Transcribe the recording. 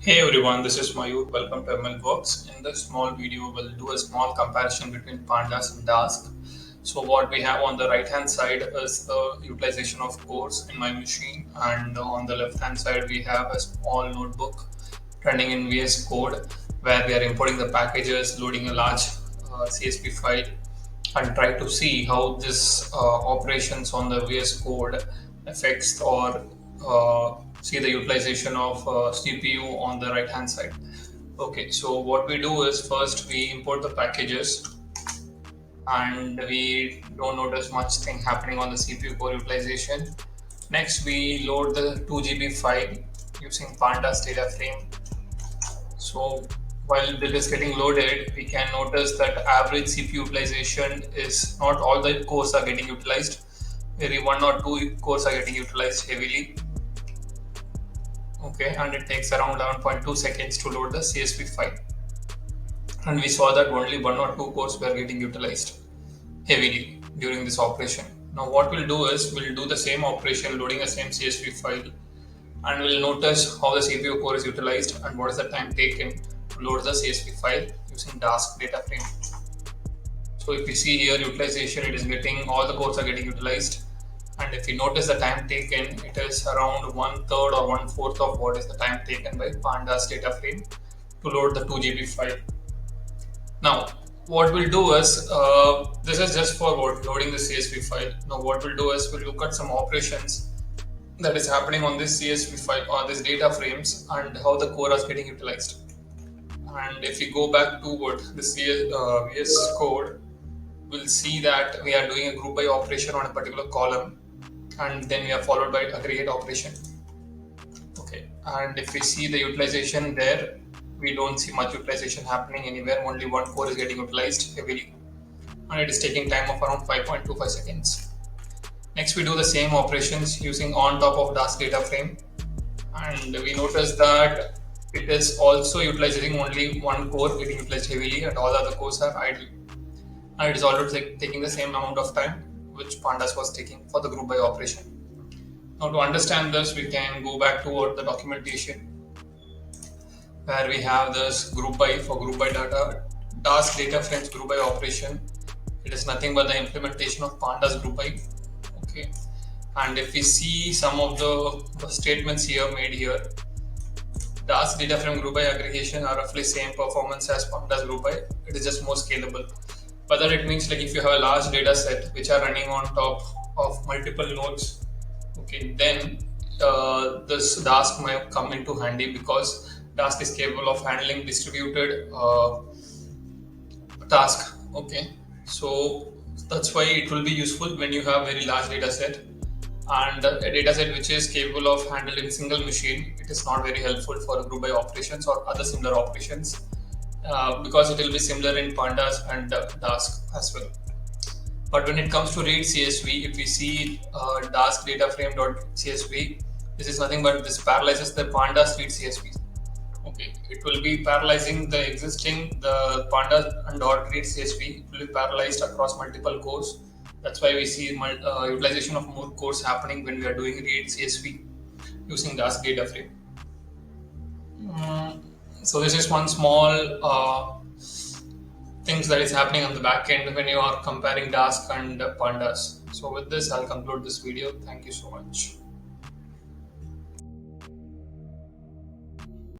Hey everyone, this is Mayur. Welcome to ML Works. In this small video, we'll do a small comparison between Pandas and Dask. So what we have on the right hand side is the utilization of cores in my machine, and on the left hand side we have a small notebook running in VS Code where we are importing the packages, loading a large CSV file, and try to see how this operations on the VS Code affects or see the utilization of CPU on the right hand side. Okay, so what we do is first we import the packages and we don't notice much thing happening on the CPU core utilization. Next, we load the 2 GB file using Pandas data frame. So while it is getting loaded, we can notice that average CPU utilization is not all the cores are getting utilized. Maybe one or two cores are getting utilized heavily. Okay, and it takes around 11.2 seconds to load the CSV file. And we saw that only one or two cores were getting utilized heavily during this operation. Now what we'll do is we'll do the same operation loading the same CSV file, and we'll notice how the CPU core is utilized and what is the time taken to load the CSV file using Dask data frame. So if you see here utilization, it is getting all the cores are getting utilized, and if you notice the time taken, it is around 1/3 or 1/4 of what is the time taken by Pandas data frame to load the 2 GB file. Now what we'll do is this is just for loading the CSV file. Now what we'll do is we'll look at some operations that is happening on this CSV file or this data frames and how the core is getting utilized. And if we go back to what the VS Code, we'll see that we are doing a group by operation on a particular column, and then we are followed by aggregate operation. Okay, and if we see the utilization there, we don't see much utilization happening anywhere. Only one core is getting utilized heavily, and it is taking time of around 5.25 seconds. Next, we do the same operations using on top of Dask data frame, and we notice that it is also utilizing only one core getting utilized heavily, and all other cores are idle. And it is already taking the same amount of time which Pandas was taking for the group by operation. Now to understand this, we can go back to the documentation where we have this group by for group by data, Dask data frames group by operation. It is nothing but the implementation of Pandas group by. Okay, and if we see some of the statements here made here, Dask data frame group by aggregation are roughly same performance as Pandas group by. It is just more scalable. Whether it means like if you have a large data set which are running on top of multiple nodes, okay, then this Dask might come into handy because Dask is capable of handling distributed task. Okay, so that's why it will be useful when you have very large data set, and a data set which is capable of handling single machine. It is not very helpful for group by operations or other similar operations. Because it will be similar in Pandas and Dask as well. But when it comes to read CSV, if we see Dask data frame.csv, this is nothing but this parallelizes the Pandas read CSV. Okay, it will be parallelizing the existing the Pandas and read CSV. It will be parallelized across multiple cores. That's why we see utilization of more cores happening when we are doing read CSV using Dask data frame. So this is one small things that is happening on the back end when you are comparing Dask and Pandas. So with this, I'll conclude this video. Thank you so much.